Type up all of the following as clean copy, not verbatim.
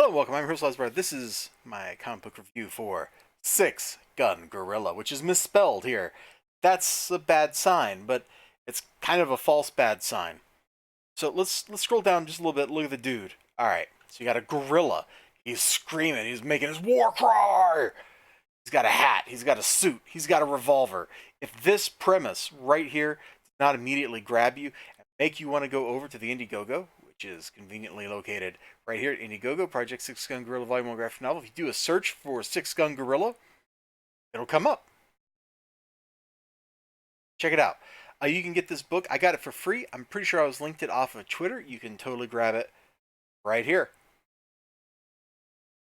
Hello, welcome. I'm Elizibar. This is my comic book review for Six Gun Gorilla, which is misspelled here. That's a bad sign, but it's kind of a false bad sign. So let's scroll down just a little bit. Look at the dude. All right, so you got a gorilla. He's screaming. He's making his war cry. He's got a hat. He's got a suit. He's got a revolver. If this premise right here does not immediately grab you and make you want to go over to the Indiegogo, which is conveniently located right here at Indiegogo, Project Six Gun Gorilla Volume 1 graphic novel, if you do a search for Six Gun Gorilla, it'll come up. Check it out. You can get this book. I got it for free. I'm pretty sure I was linked it off of Twitter. You can totally grab it right here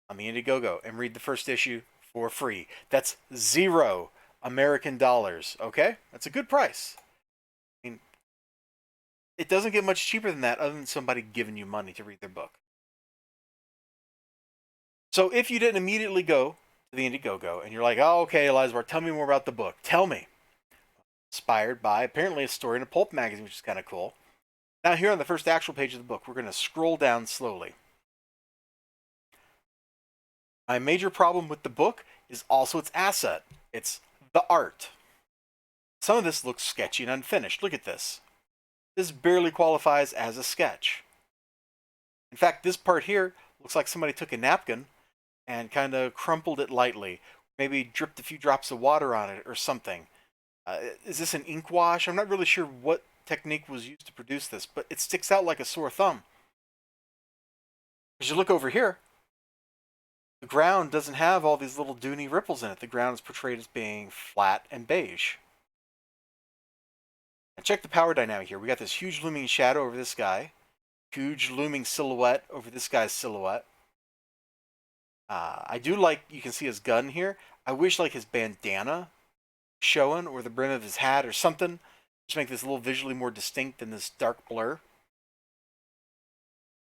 on the Indiegogo and read the first issue for free. That's $0 American, okay? That's a good price. I mean, it doesn't get much cheaper than that other than somebody giving you money to read their book. So if you didn't immediately go to the Indiegogo and you're like, oh, okay, Elizibar, tell me more about the book. Tell me. Inspired by apparently a story in a pulp magazine, which is kind of cool. Now here on the first actual page of the book, we're going to scroll down slowly. My major problem with the book is also its asset. It's the art. Some of this looks sketchy and unfinished. Look at this. This barely qualifies as a sketch. In fact, this part here looks like somebody took a napkin and kind of crumpled it lightly. Maybe dripped a few drops of water on it or something. Is this an ink wash? I'm not really sure what technique was used to produce this, but it sticks out like a sore thumb. As you look over here, the ground doesn't have all these little duny ripples in it. The ground is portrayed as being flat and beige. And check the power dynamic here. We got this huge looming shadow over this guy, huge looming silhouette over this guy's silhouette. I do like, you can see his gun here. I wish like his bandana showing or the brim of his hat or something. Just make this a little visually more distinct than this dark blur.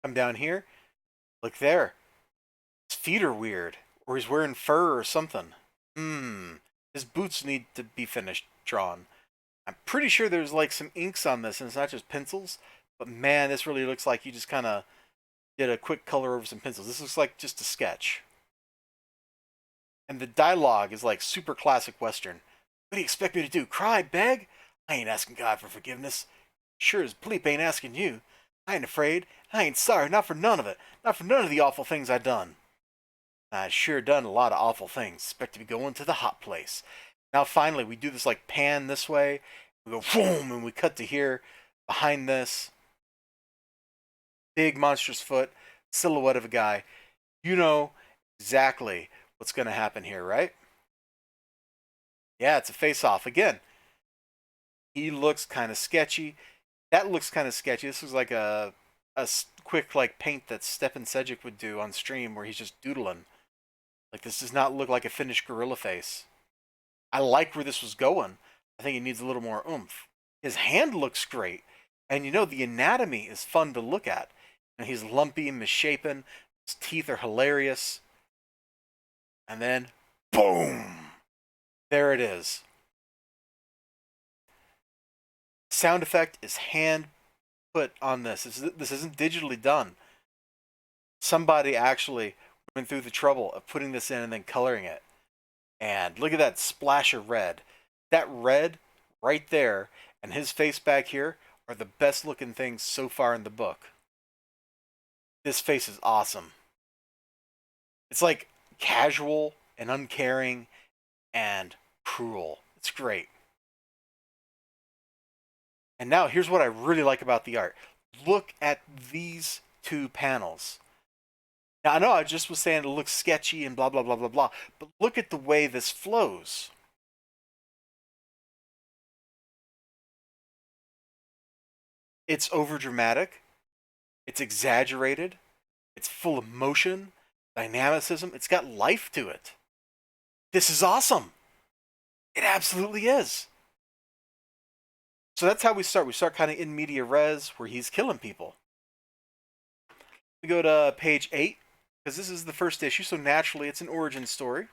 Come down here. Look there. His feet are weird. Or he's wearing fur or something. His boots need to be finished drawn. I'm pretty sure there's like some inks on this and it's not just pencils. But man, this really looks like you just kind of did a quick color over some pencils. This looks like just a sketch. And the dialogue is like super classic Western. What do you expect me to do? Cry? Beg? I ain't asking God for forgiveness. Sure as bleep ain't asking you. I ain't afraid. I ain't sorry. Not for none of it. Not for none of the awful things I done. I sure done a lot of awful things. Expect to be going to the hot place. Now finally, we do this like pan this way. We go boom, and we cut to here. Behind this, big monstrous foot, silhouette of a guy. You know exactly what's going to happen here, right? Yeah, it's a face-off again. He looks kind of sketchy. That looks kind of sketchy. This was like a quick like paint that Stephen Sejic would do on stream where he's just doodling. Like this does not look like a finished gorilla face. I like where this was going. I think it needs a little more oomph. His hand looks great. And you know, the anatomy is fun to look at. And he's lumpy and misshapen. His teeth are hilarious. And then, boom! There it is. Sound effect is hand put on this. This isn't digitally done. Somebody actually went through the trouble of putting this in and then coloring it. And look at that splash of red. That red right there and his face back here are the best looking things so far in the book. This face is awesome. It's like casual and uncaring and cruel. It's great. And now here's what I really like about the art. Look at these two panels. Now I know I just was saying it looks sketchy and blah, blah, blah, blah, blah, but look at the way this flows. It's overdramatic. It's exaggerated. It's full of motion, dynamicism. It's got life to it. This is awesome. It absolutely is. So that's how we start. We start kind of in media res where he's killing people. We go to page 8 because this is the first issue, so naturally it's an origin story.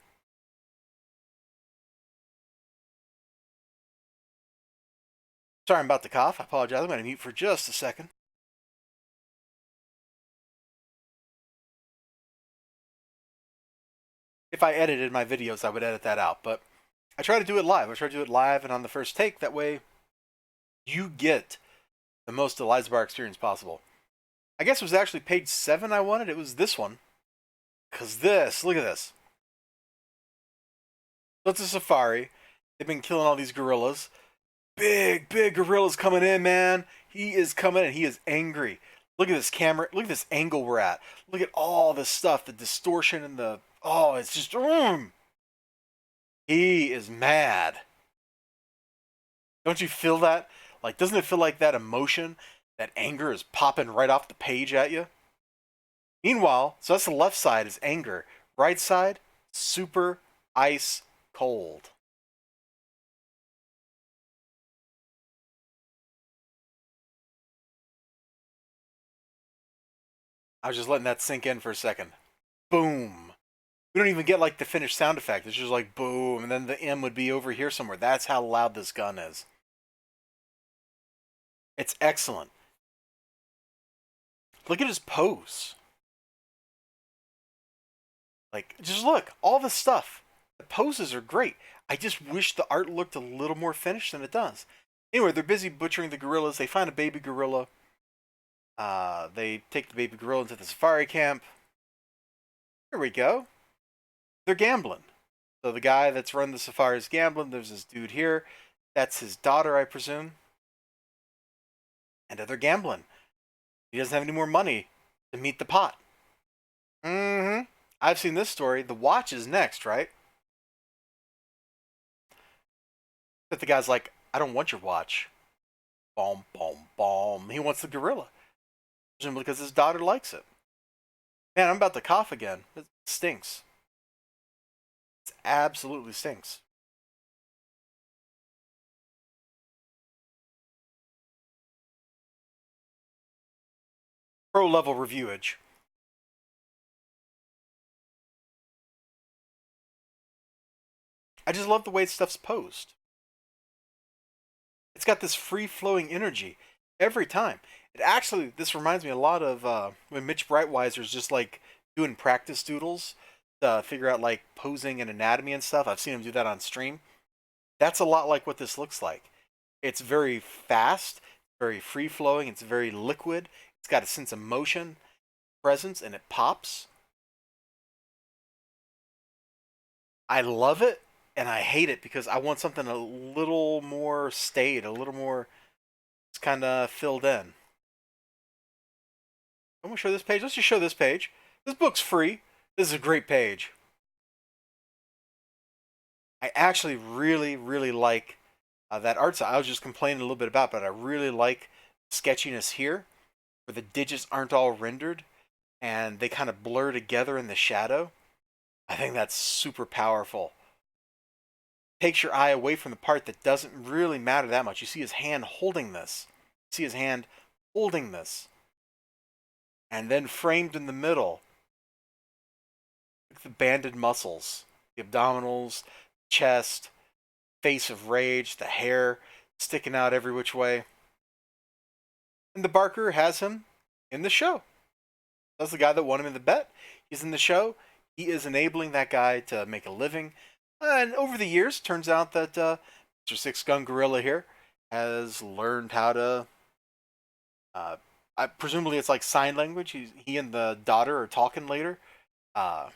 Sorry, I'm about to cough. I apologize. I'm going to mute for just a second. If I edited my videos, I would edit that out. But I try to do it live. I try to do it live and on the first take. That way, you get the most Elizibar experience possible. I guess it was actually page 7 I wanted. It was this one. Because this, look at this. So it's a safari. They've been killing all these gorillas. Big gorillas coming in, man. He is coming in. He is angry. Look at this camera. Look at this angle we're at. Look at all this stuff. The distortion and the... Oh, it's just... He is mad. Don't you feel that? Like, doesn't it feel like that emotion, that anger is popping right off the page at you? Meanwhile, so that's the left side is anger. Right side, super ice cold. I was just letting that sink in for a second. Boom. We don't even get like the finished sound effect. It's just like boom, and then the M would be over here somewhere. That's how loud this gun is. It's excellent. Look at his pose. Like, just look, all the stuff. The poses are great. I just wish the art looked a little more finished than it does. Anyway, they're busy butchering the gorillas. They find a baby gorilla. They take the baby gorilla into the safari camp. Here we go. They're gambling. So the guy that's run the safari is gambling. There's this dude here. That's his daughter, I presume. And they're gambling. He doesn't have any more money to meet the pot. I've seen this story. The watch is next, right? But the guy's like, I don't want your watch. Boom, boom, boom. He wants the gorilla. Presumably because his daughter likes it. Man, I'm about to cough again. It stinks. It absolutely stinks. Pro level reviewage. I just love the way stuff's posed. It's got this free-flowing energy every time. It actually, this reminds me a lot of when Mitch Breitweiser's just like doing practice doodles to figure out like posing and anatomy and stuff. I've seen him do that on stream. That's a lot like what this looks like. It's very fast, very free-flowing, it's very liquid. It's got a sense of motion, presence, and it pops. I love it, and I hate it because I want something a little more staid, a little more kind of filled in. I'm gonna show this page. Let's just show this page. This book's free. This is a great page. I actually really like that art style. I was just complaining a little bit about, but I really like sketchiness here, where the digits aren't all rendered and they kind of blur together in the shadow. I think that's super powerful. Takes your eye away from the part that doesn't really matter that much. You see his hand holding this. You see his hand holding this. And then framed in the middle, look at the banded muscles, the abdominals, chest, face of rage, the hair sticking out every which way. And the Barker has him in the show. That's the guy that won him in the bet. He's in the show. He is enabling that guy to make a living. And over the years, turns out that Mr. Six Gun Gorilla here has learned how to... presumably it's like sign language. He and the daughter are talking later. Learned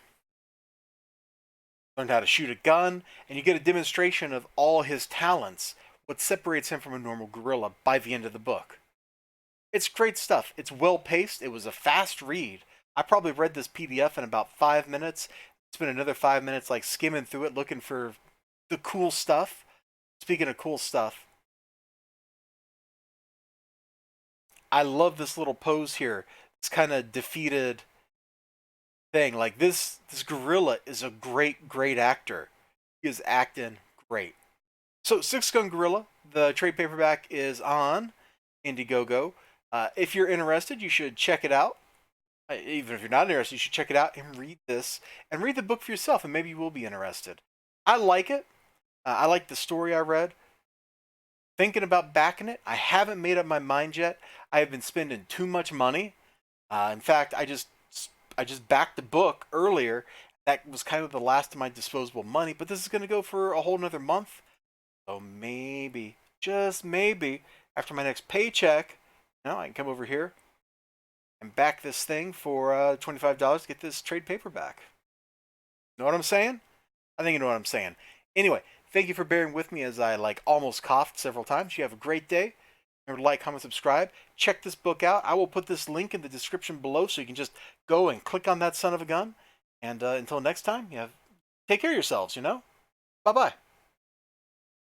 how to shoot a gun. And you get a demonstration of all his talents. What separates him from a normal gorilla by the end of the book. It's great stuff. It's well paced. It was a fast read. I probably read this PDF in about 5 minutes. Spent another 5 minutes like skimming through it, looking for the cool stuff. Speaking of cool stuff, I love this little pose here. This kind of defeated thing. Like this gorilla is a great actor. He is acting great. So Six Gun Gorilla, the trade paperback is on Indiegogo. If you're interested, you should check it out. Even if you're not interested, you should check it out and read this. And read the book for yourself, and maybe you will be interested. I like it. I like the story I read. Thinking about backing it. I haven't made up my mind yet. I have been spending too much money. In fact, I just backed the book earlier. that was kind of the last of my disposable money, but this is going to go for a whole another month. So maybe, just maybe, after my next paycheck, I can come over here and back this thing for $25 to get this trade paperback. Know what I'm saying? I think you know what I'm saying. Anyway, thank you for bearing with me as I almost coughed several times. You have a great day. Remember to like, comment, subscribe. Check this book out. I will put this link in the description below so you can just go and click on that son of a gun. And until next time, take care of yourselves, Bye bye.